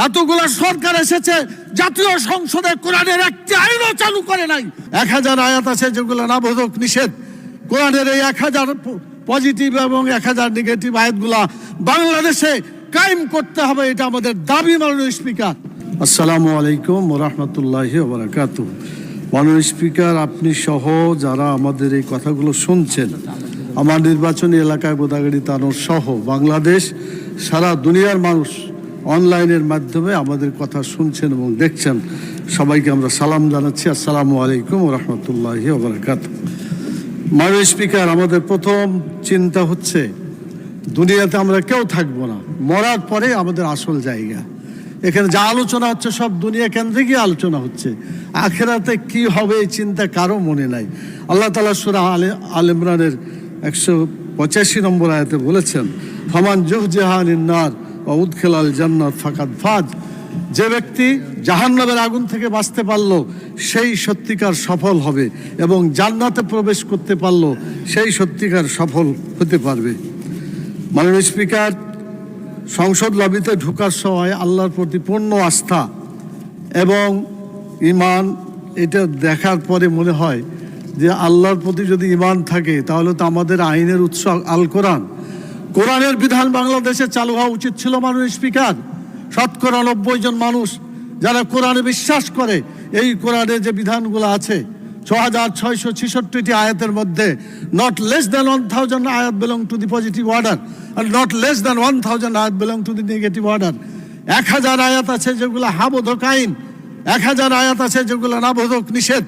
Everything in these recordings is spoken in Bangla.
এতগুলা সরকার এসেছে, জাতীয় সংসদে কোরআনের একটি আইনও চালু করে নাই। 1000 আয়াত আছে যেগুলো নাবোধক নিষেধ। কোরআনের এই 1000 পজিটিভ এবং 1000 নেগেটিভ আয়াতগুলা বাংলাদেশে কায়েম করতে হবে, এটা আমাদের দাবি। মাননীয় স্পিকার, আসসালামু আলাইকুম ওয়া রাহমাতুল্লাহি ওয়া বারাকাতুহু। মাননীয় স্পিকার, আপনি সহ যারা আমাদের এই কথাগুলো শুনছেন, আমার নির্বাচনী এলাকায় গোদাগাড়ি তানোর সহ বাংলাদেশ সারা দুনিয়ার মানুষ অনলাইনের মাধ্যমে আমাদের কথা শুনছেন এবং দেখছেন, সবাইকে আমরা সালাম জানাচ্ছি। আসসালামু আলাইকুম ওয়া রাহমাতুল্লাহি ওয়া বারাকাতুহু। মাননীয় স্পিকার, আমাদের প্রথম চিন্তা হচ্ছে দুনিয়াতে আমরা কেউ থাকবো না, মরার পরে আমাদের আসল জায়গা। এখানে যা আলোচনা হচ্ছে সব দুনিয়া কেন্দ্রিকই আলোচনা হচ্ছে। আখিরাতে কি হবে এই চিন্তা কারো মনে নাই। আল্লাহ তাআলা সূরা আলে ইমরানের 185 নম্বর আয়াতে বলেছেন, ফামান যুহজিহা আনিন নার ওয়া উদখিলাল জান্নাত ফাকাদ ফাজ। যে ব্যক্তি জাহান্নামের আগুন থেকে বাঁচতে পারলো সেই সত্যিকার সফল হবে, এবং জান্নাতে প্রবেশ করতে পারলো সেই সত্যিকার সফল হতে পারবে। মাননীয় স্পিকার, সংসদ লবিতে ঢোকার সময় আল্লাহর প্রতি পূর্ণ আস্থা এবং ঈমান, এটা দেখার পরে মনে হয় যে আল্লাহর প্রতি যদি ঈমান থাকে তাহলে তো আমাদের আইনের উৎস আল কোরআন, কোরআনের বিধান বাংলাদেশে চালু হওয়া উচিত ছিল। মাননীয় স্পিকার, শতকরা 90 জন মানুষ যারা কোরআনে বিশ্বাস করে, এই কোরআনে যে বিধানগুলো আছে 6666টি আয়াতের মধ্যে নট লেস দ্যান 1000 আয়াত belong to the positive order, are not less than 1000 আয়াত belong to the negative order. 1000 আয়াত আছে যেগুলো হাবোধক আইন, 1000 আয়াত আছে যেগুলো নাবোধক নিষেধ।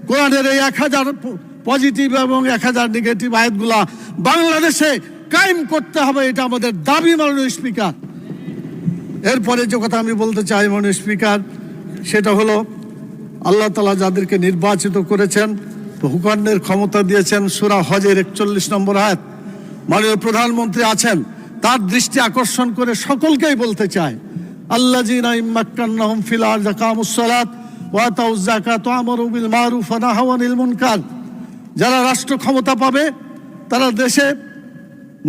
কোরআনের এই 1000 পজিটিভ এবং 1000 নেগেটিভ আয়াতগুলা বাংলাদেশে কায়েম করতে হবে, এটা আমাদের দাবি। মাননীয় স্পিকার, এরপরে যে কথা আমি বলতে চাই মাননীয় স্পিকার, সেটা হলো আল্লাহ তাআলা যাদেরকে নির্বাচিত করেছেন, হুকুমের ক্ষমতা দিয়েছেন, সূরা হজের 41 নম্বর আয়াত। মাননীয় প্রধানমন্ত্রী আছেন, তার দৃষ্টি আকর্ষণ করে সকলকেই বলতে চায়, আল্লাযীনা ইম্মাক্কান্নাহুম ফিল আরদি আকামুস সালাত ওয়া আতাউয যাকাত ওয়া আমারু বিল মারুফ ওয়া নাহাউ আনিল মুনকার। যারা রাষ্ট্র ক্ষমতা পাবে তারা দেশে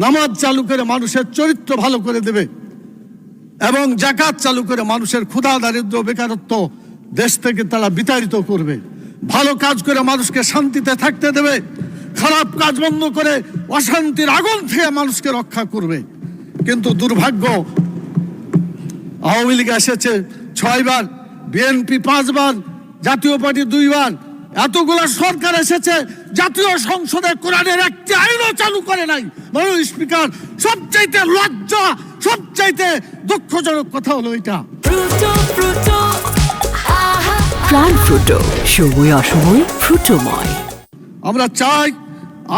নামাজ চালু করে মানুষের চরিত্র ভালো করে দেবে, এবং যাকাত চালু করে মানুষের ক্ষুধা দারিদ্র্য বেকারত্ব দেশ থেকে তারা বিতাড়িত করবে। ভালো কাজ করে মানুষকে শান্তিতে থাকতে দেবে, খারাপ কাজ বন্ধ করে অশান্তির আগুন থেকে মানুষকে রক্ষা করবে। কিন্তু দুর্ভাগ্য, আওয়ামী লীগ এসেছে 6 বার, বিএনপি 5 বার, জাতীয় পার্টি 2 বার। এতগুলা সরকার এসেছে, জাতীয় সংসদে কোরআনের একটি আইনও চালু করে নাই। মাননীয় স্পিকার, সবচাইতে লজ্জা, সবচাইতে দুঃখজনক কথা হলো এটা। প্রাণ ফ্রুটো, সময় অসময় ফ্রুটোময়। আমরা চাই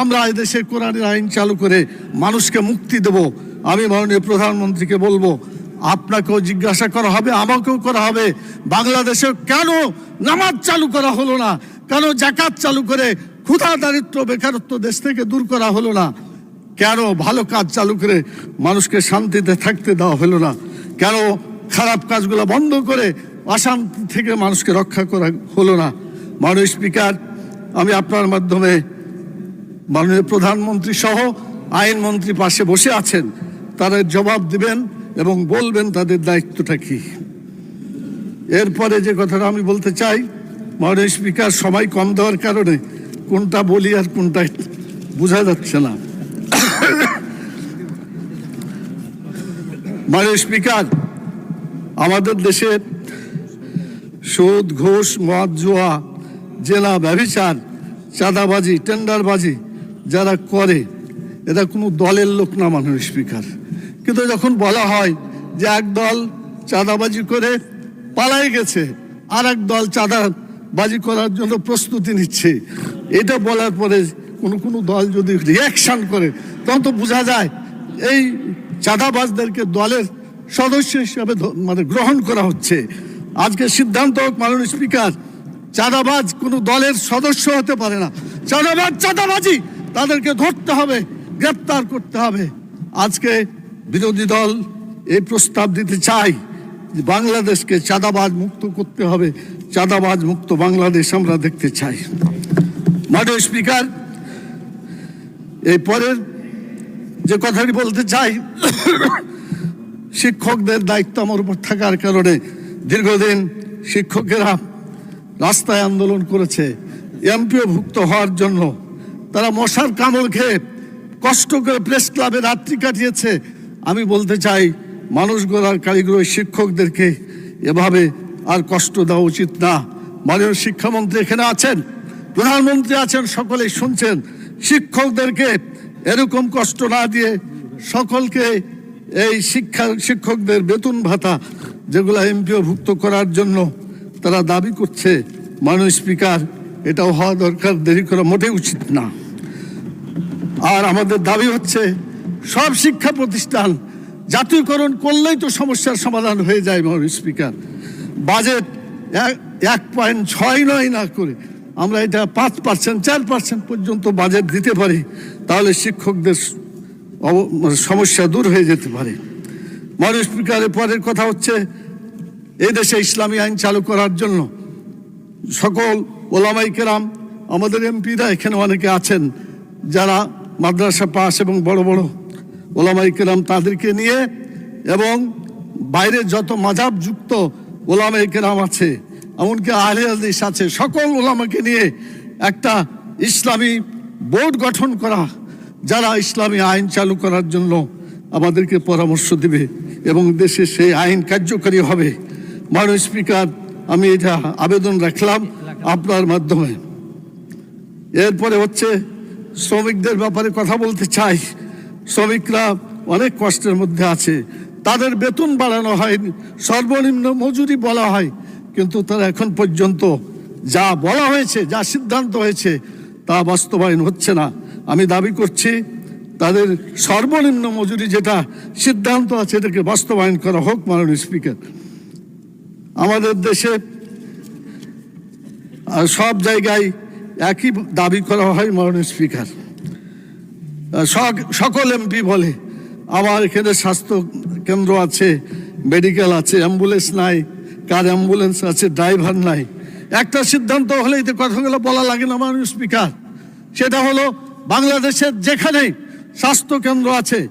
আমরা এদেশে কোরআনের আইন চালু করে মানুষকে মুক্তি দেব। আমি মাননীয় প্রধানমন্ত্রীকে বলবো, আপনাকেও জিজ্ঞাসা করা হবে, আমাকেও করা হবে, বাংলাদেশে কেন নামাজ চালু করা হলো না, কেন যাকাত চালু করে ক্ষুধা দারিদ্র্য বেকারত্ব দেশ থেকে দূর করা হলো না, কেন ভালো কাজ চালু করে মানুষকে শান্তিতে থাকতে দেওয়া হলো না, কেন খারাপ কাজগুলো বন্ধ করে অশান্তি থেকে মানুষকে রক্ষা করা হলো না। মাননীয় স্পিকার, আমি আপনার মাধ্যমে মাননীয় প্রধানমন্ত্রী সহ আইনমন্ত্রী পাশে বসে আছেন, তারা জবাব দিবেন এবং বলবেন তাদের দায়িত্বটা কি। এরপরে যে কথাটা আমি বলতে চাই, মাননীয় স্পিকার, সময় কম দেওয়ার কারণে কোনটা বলি আর কোনটা বোঝা যাচ্ছে না। মাননীয় স্পিকার, আমাদের দেশে সুদ, ঘুষ, মদ, জুয়া, জেলা, ব্যভিচার, চাঁদাবাজি, টেন্ডারবাজি যারা করে, এরা কোনো দলের লোক না। মাননীয় স্পিকার, কিন্তু যখন বলা হয় যে এক দল চাঁদাবাজি করে পালাই গেছে, আর এক দল চাঁদাবাজি করার জন্য প্রস্তুতি নিচ্ছে, এটা বলার পরে কোনো দল যদি রিয়াকশন করে, তখন তো বোঝা যায় এই চাঁদাবাজদেরকে দলের সদস্য হিসাবে গ্রহণ করা হচ্ছে। আজকে সিদ্ধান্ত হোক মাননীয় স্পিকার, চাঁদাবাজ কোনো দলের সদস্য হতে পারে না। চাঁদাবাজ চাঁদাবাজি, তাদেরকে ধরতে হবে, গ্রেপ্তার করতে হবে। আজকে বিরোধী দল এই প্রস্তাব দিতে চাই যে বাংলাদেশকে চাঁদাবাজ মুক্ত করতে হবে, চাঁদাবাজ মুক্ত বাংলাদেশ আমরা দেখতে চাই। মাননীয় স্পিকার, এই পরের যে কথাটি বলতে চাই শিক্ষকদের দায়িত্ব আমার উপর থাকার কারণে দীর্ঘদিন শিক্ষকেরা রাস্তায় আন্দোলন করেছে এমপিও ভুক্ত হওয়ার জন্য। তারা মশার কামড় খেয়ে কষ্ট করে প্রেস ক্লাবে রাত্রি কাটিয়েছে। আমি বলতে চাই, মানুষ গড়ার কারিগর শিক্ষকদেরকে এভাবে আর কষ্ট দেওয়া উচিত না। মাননীয় শিক্ষামন্ত্রী এখানে আছেন, প্রধানমন্ত্রী আছেন, সকলেই শুনছেন। শিক্ষকদেরকে এরকম কষ্ট না দিয়ে সকলকে এই শিক্ষকদের বেতন ভাতা যেগুলো এমপিও ভুক্ত করার জন্য তারা দাবি করছে, মাননীয় স্পিকার, এটাও হওয়া দরকার, দেরি করা মোটেই উচিত না। আর আমাদের দাবি হচ্ছে সব শিক্ষা প্রতিষ্ঠান জাতীয়করণ করলেই তো সমস্যার সমাধান হয়ে যায়। মাননীয় স্পিকার, বাজেট 1.6 না করে আমরা এটা 5%, 4% পর্যন্ত বাজেট দিতে পারি, তাহলে শিক্ষকদের সমস্যা দূর হয়ে যেতে পারে। মাননীয় স্পিকারের পরের কথা হচ্ছে, এই দেশে ইসলামী আইন চালু করার জন্য সকল ওলামাই কেরাম, আমাদের এমপিরা এখানে অনেকে আছেন যারা মাদ্রাসা পাস এবং বড় বড় ওলামাই কেরাম, তাদেরকে নিয়ে এবং বাইরে যত মাযহাব যুক্ত ওলামাই কেরাম আছে, এমনকি আহলে হাদিস আছে, সকল ওলামাকে নিয়ে একটা ইসলামী বোর্ড গঠন করা, যারা ইসলামী আইন চালু করার জন্য আমাদেরকে পরামর্শ দিবে এবং দেশে সেই আইন কার্যকরী হবে। মাননীয় স্পিকার, আমি এটা আবেদন রাখলাম আপনার মাধ্যমে। এরপরে হচ্ছে শ্রমিকদের ব্যাপারে কথা বলতে চাই। শ্রমিকরা অনেক কষ্টের মধ্যে আছে, তাদের বেতন বাড়ানো হয়নি, সর্বনিম্ন মজুরি বলা হয়, কিন্তু তারা এখন পর্যন্ত যা বলা হয়েছে, যা সিদ্ধান্ত হয়েছে, তা বাস্তবায়ন হচ্ছে না। আমি দাবি করছি তাদের সর্বনিম্ন মজুরি যেটা সিদ্ধান্ত আছে এটাকে বাস্তবায়ন করা হোক। মাননীয় স্পিকার, আমাদের দেশে সব জায়গায় একই দাবি করা হয়। মাননীয় স্পিকার, সকল এমপি বলে আমার এখানে স্বাস্থ্য কেন্দ্র আছে, মেডিকেল আছে, অ্যাম্বুলেন্স নাই, কার অ্যাম্বুলেন্স আছে, ড্রাইভার নাই। একটা সিদ্ধান্ত হলে এই কথাগুলো বলা লাগে না। মাননীয় স্পিকার, সেটা হলো বাংলাদেশের যেখানে স্বাস্থ্য কেন্দ্র আছে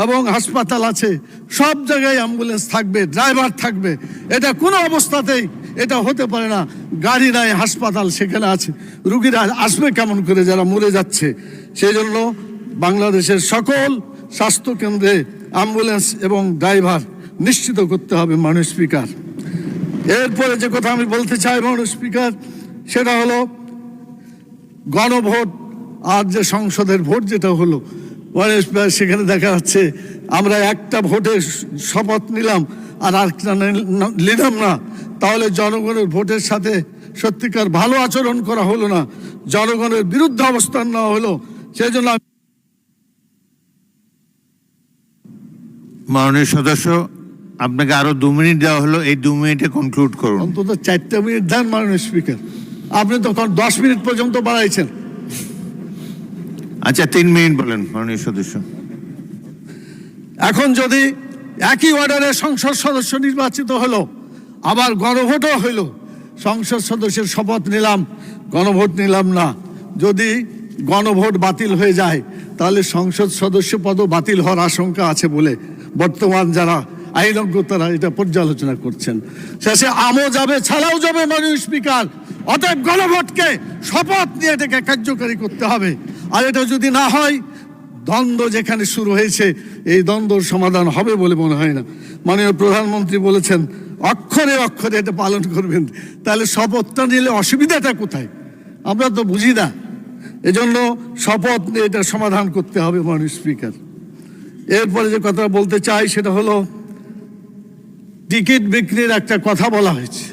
এবং হাসপাতাল আছে, সব জায়গায় অ্যাম্বুলেন্স থাকবে, ড্রাইভার থাকবে। এটা কোনো অবস্থাতেই এটা হতে পারে না। গাড়ি নাই, হাসপাতাল সেখানে আছে, রুগীরা আসবে কেমন করে যারা মরে যাচ্ছে? সেই জন্য বাংলাদেশের সকল স্বাস্থ্য কেন্দ্রে অ্যাম্বুলেন্স এবং ড্রাইভার নিশ্চিত করতে হবে। মাননীয় স্পিকার, এরপরে যে কথা আমি বলতে চাই মাননীয় স্পিকার, সেটা হলো গণভোট আর যে সংসদের ভোট যেটা হলো, সেখানে দেখা যাচ্ছে আমরা একটা ভোটে শপথ নিলাম আর আরেকটা নিলাম না, তাহলে জনগণের ভোটের সাথে সত্যিকার ভালো আচরণ করা হলো না, জনগণের বিরুদ্ধে অবস্থান নেওয়া হলো। সেই জন্য মাননীয় সদস্য, আপনাকে আরো 2 মিনিট দেওয়া হলো, এই 2 মিনিটে কনক্লুড করুন। অন্তত 4 মিনিট দেন মাননীয় স্পিকার, আপনি তখন 10 মিনিট পর্যন্ত বাড়াইছেন। আচ্ছা, 3 মিনিট বলেন মাননীয় সদস্য। এখন যদি একই অর্ডারে সংসদ সদস্য নির্বাচিত হলো, আবার গণভোটও হইল, সংসদ সদস্যের শপথ নিলাম, গণভোট নিলাম না, যদি গণভোট বাতিল হয়ে যায় তাহলে সংসদ সদস্য পদও বাতিল হওয়ার আশঙ্কা আছে বলে বর্তমান যারা আইনজ্ঞ তারা এটা পর্যালোচনা করছেন। শেষে আমও যাবে, ছাড়াও যাবে। মাননীয় স্পিকার, অতএব গণভোটকে শপথ নিয়ে এটাকে কার্যকরী করতে হবে। আর এটা যদি না হয়, দ্বন্দ্ব যেখানে শুরু হয়েছে এই দ্বন্দ্বর সমাধান হবে বলে মনে হয় না। মাননীয় প্রধানমন্ত্রী বলেছেন অক্ষরে অক্ষরে এটা পালন করবেন, তাহলে শপথটা নিলে অসুবিধাটা কোথায়? আমরা তো বুঝি না। এজন্য শপথ নিয়ে এটা সমাধান করতে হবে। মাননীয় স্পিকার, এরপরে যে কথা বলতে চাই সেটা হলো টিকিট বিক্রির একটা কথা বলা হয়েছে।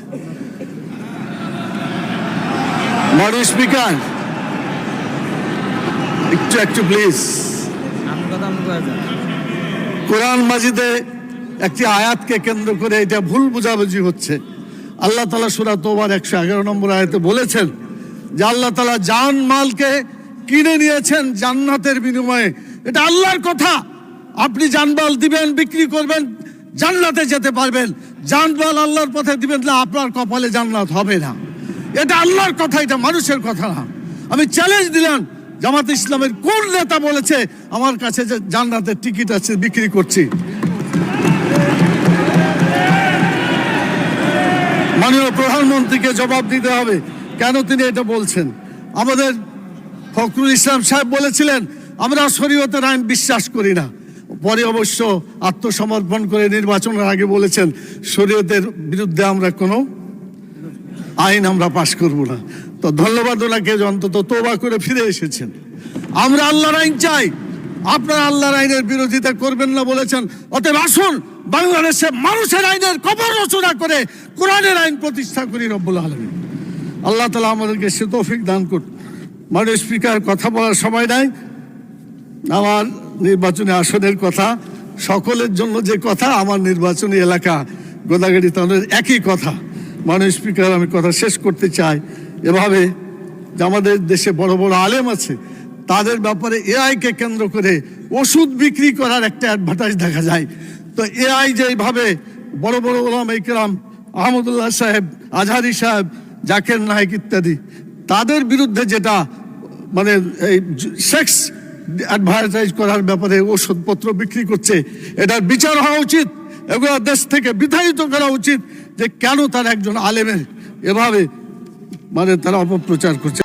মাননীয় স্পিকার, একটু প্লিজ। কোরআন মাজিদে একটি আয়াতকে কেন্দ্র করে এটা ভুল বোঝাবুঝি হচ্ছে। আল্লাহ তাআলা সূরা তওবার 111 নম্বর আয়াতে বলেছেন যে আল্লাহ তাআলা জান মালকে কিনে নিয়েছেন জান্নাতের বিনিময়ে। এটা আল্লাহর কথা। আপনি জানমাল দিবেন, বিক্রি করবেন, জান্নাতে যেতে পারবেন। জানমাল আল্লাহর পথে দিবেন না, আপনার কপালে জান্নাত হবে না। এটা আল্লাহর কথা, এটা মানুষের কথা না। আমি চ্যালেঞ্জ দিলাম, জামাত ইসলামের কোন নেতা বলেছে আমার কাছে যে জান্নাতের টিকিট আছে বিক্রি করছি? মাননীয় প্রধানমন্ত্রীকে জবাব দিতে হবে কেন তিনি এটা বলছেন। আমাদের ফখরুল ইসলাম সাহেব বলেছিলেন আমরা শরীয়তের আইন বিশ্বাস করি না, পরে অবশ্য আত্মসমর্পণ করে নির্বাচনের আগে বলেছেন শরীয়তের বিরুদ্ধে আমরা কোনো আইন আমরা পাশ করব না। তো ধন্যবাদ ওনাকে অন্তত তওবা করে ফিরে এসেছেন। আমরা আল্লাহর আইন চাই, আপনারা আল্লাহর আইনের বিরোধিতা করবেন না বলেছেন। অতএব আসুন বাংলাদেশে মানুষের আইনের কবর রচনা করে কোরআনের আইন প্রতিষ্ঠা করি রব্বুল আলামিন। আল্লাহ তাআলা আমাদেরকে সে তৌফিক দান করুন। মাননীয় স্পিকার, কথা বলার সময় নাই। আমার নির্বাচনী আসনের কথা, সকলের জন্য যে কথা, আমার নির্বাচনী এলাকা গোদাগাড়ি তাদের একই কথা। মাননীয় স্পিকার, আমি কথা শেষ করতে চাই এভাবে যে আমাদের দেশে বড় বড় আলেম আছে, তাদের ব্যাপারে এআইকে কেন্দ্র করে ওষুধ বিক্রি করার একটা অ্যাডভার্টাইজ দেখা যায়। তো এআই যেভাবে বড় বড় ওলামা ইকরাম, আহমদুল্লাহ সাহেব, আজহারি সাহেব, জাকির নায়েক ইত্যাদি, তাদের বিরুদ্ধে যেটা মানে এই সেক্স অ্যাডভার্টাইজ করার ব্যাপারে ওষুধপত্র বিক্রি করছে, এটার বিচার হওয়া উচিত। এগুলো দেশ থেকে বিতাড়িত করা উচিত যে কেন তারা একজন আলেমের এভাবে মানে তারা অপপ্রচার করছে।